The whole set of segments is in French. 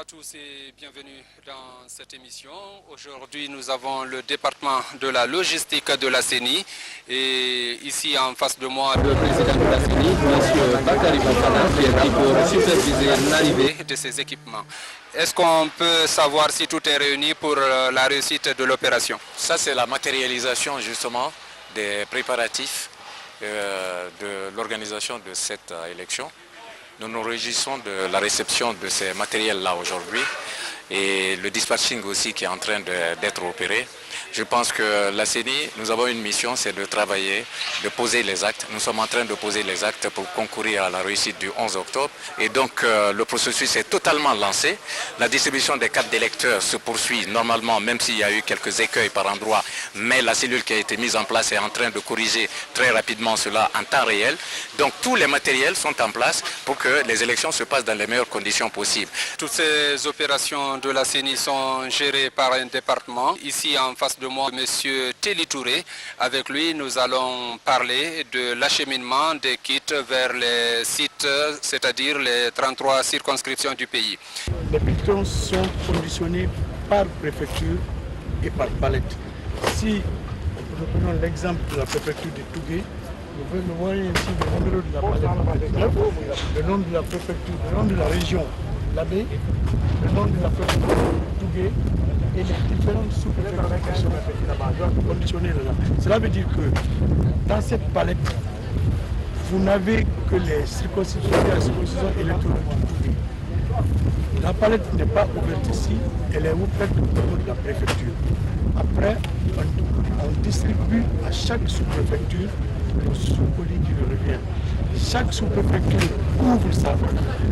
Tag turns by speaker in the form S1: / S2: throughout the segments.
S1: tous et bienvenue dans cette émission. Aujourd'hui, nous avons le département de la logistique de la CENI et ici en face de moi, le président de la CENI, M. Bakary Bafana, qui est là pour superviser l'arrivée de ces équipements. Est-ce qu'on peut savoir si tout est réuni pour la réussite de l'opération?
S2: Ça, c'est la matérialisation justement des préparatifs de l'organisation de cette élection. Nous nous réjouissons de la réception de ces matériels-là aujourd'hui et le dispatching aussi qui est en train d'être opéré. Je pense que la CENI, nous avons une mission, c'est de travailler, de poser les actes. Nous sommes en train de poser les actes pour concourir à la réussite du 11 octobre. Et donc le processus est totalement lancé. La distribution des cartes d'électeurs se poursuit normalement, même s'il y a eu quelques écueils par endroit. Mais la cellule qui a été mise en place est en train de corriger très rapidement cela en temps réel. Donc tous les matériels sont en place pour que les élections se passent dans les meilleures conditions possibles.
S1: Toutes ces opérations de la CENI sont gérées par un département. Ici en face de moi, M. Téli Touré. Avec lui, nous allons parler de l'acheminement des kits vers les sites, c'est-à-dire les 33 circonscriptions du pays.
S3: Les bulletins sont conditionnés par préfecture et par palette. Si nous prenons l'exemple de la préfecture de Tougué, vous voyez ici le numéro de la palette 9, le nom de la préfecture, le nom de la région, l'Abbé, le nom de la préfecture de Tougué et les différentes sous-préfectures qui sont conditionnées là. Cela veut dire que dans cette palette, vous n'avez que les circonscriptions et la circonscription électorale de Tougué. La palette n'est pas ouverte ici, elle est ouverte au niveau de la préfecture. Après, on distribue à chaque sous-préfecture le sous-colis qui lui revient. Chaque sous-préfecture ouvre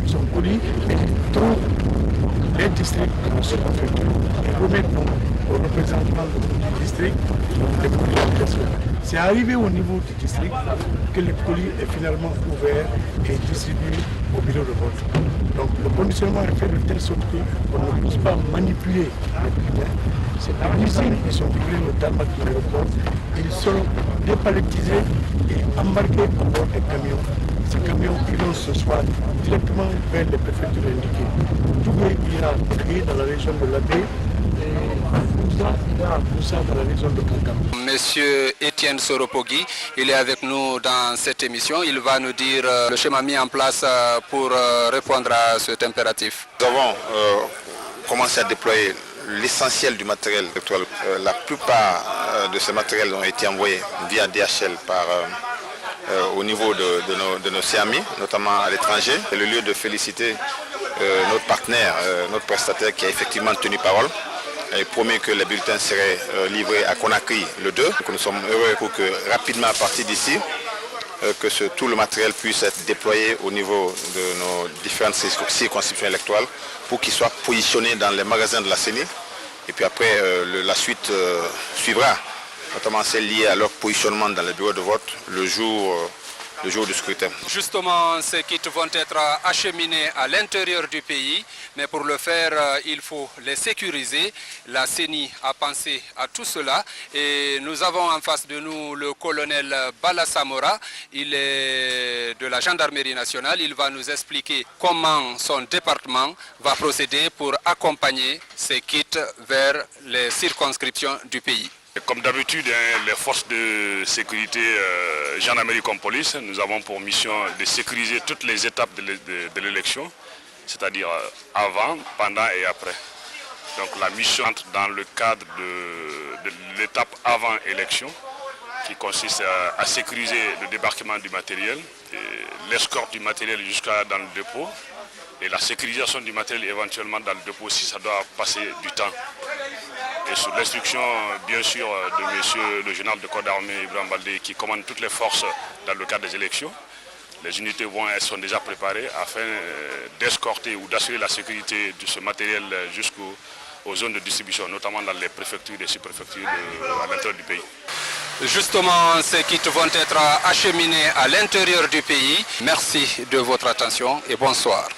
S3: son colis et trouve les districts de sous-préfecture et remet donc aux représentants du district les colis en question. C'est arrivé au niveau du district que le colis est finalement ouvert et distribué au bureau de vote. Donc le conditionnement est fait de telle sorte qu'on ne puisse pas manipuler les bulletins. C'est des usines qui sont livrées au tarmac de l'aéroport. Ils sont dépalettisés et embarqués à bord des camions. Ces camions iront ce soir directement vers les préfectures indiquées. Tougué ira dans la région de l'Abbé et Boussa ira à Boussa dans la région de Kankam.
S1: Monsieur Étienne Soropogui, il est avec nous dans cette émission. Il va nous dire le schéma mis en place pour répondre à cet impératif.
S4: Nous avons commencé à déployer l'essentiel du matériel électoral. La plupart de ces matériels ont été envoyés via DHL au niveau de nos CAMI, notamment à l'étranger. C'est le lieu de féliciter notre partenaire, notre prestataire qui a effectivement tenu parole et promis que les bulletins seraient livrés à Conakry le 2. Donc nous sommes heureux pour que rapidement à partir d'ici, que tout le matériel puisse être déployé au niveau de nos différentes circonscriptions électorales pour qu'il soit positionné dans les magasins de la CENI. Et puis après, la suite suivra, notamment celle liée à leur positionnement dans les bureaux de vote le jour du scrutin.
S1: Justement, ces kits vont être acheminés à l'intérieur du pays, mais pour le faire, il faut les sécuriser. La CENI a pensé à tout cela et nous avons en face de nous le colonel Bala Samora. Il est de la gendarmerie nationale. Il va nous expliquer comment son département va procéder pour accompagner ces kits vers les circonscriptions du pays.
S5: Comme d'habitude, les forces de sécurité, gendarmerie comme police, nous avons pour mission de sécuriser toutes les étapes de l'élection, c'est-à-dire avant, pendant et après. Donc la mission entre dans le cadre de l'étape avant élection, qui consiste à sécuriser le débarquement du matériel, l'escorte du matériel jusqu'à dans le dépôt, et la sécurisation du matériel éventuellement dans le dépôt si ça doit passer du temps. Et sous l'instruction, bien sûr, de monsieur le général de corps d'armée Ibrahim Baldé qui commande toutes les forces dans le cadre des élections, les unités sont déjà préparées afin d'escorter ou d'assurer la sécurité de ce matériel jusqu'aux zones de distribution, notamment dans les préfectures et sous-préfectures à l'intérieur du pays.
S1: Justement, ces kits vont être acheminés à l'intérieur du pays. Merci de votre attention et bonsoir.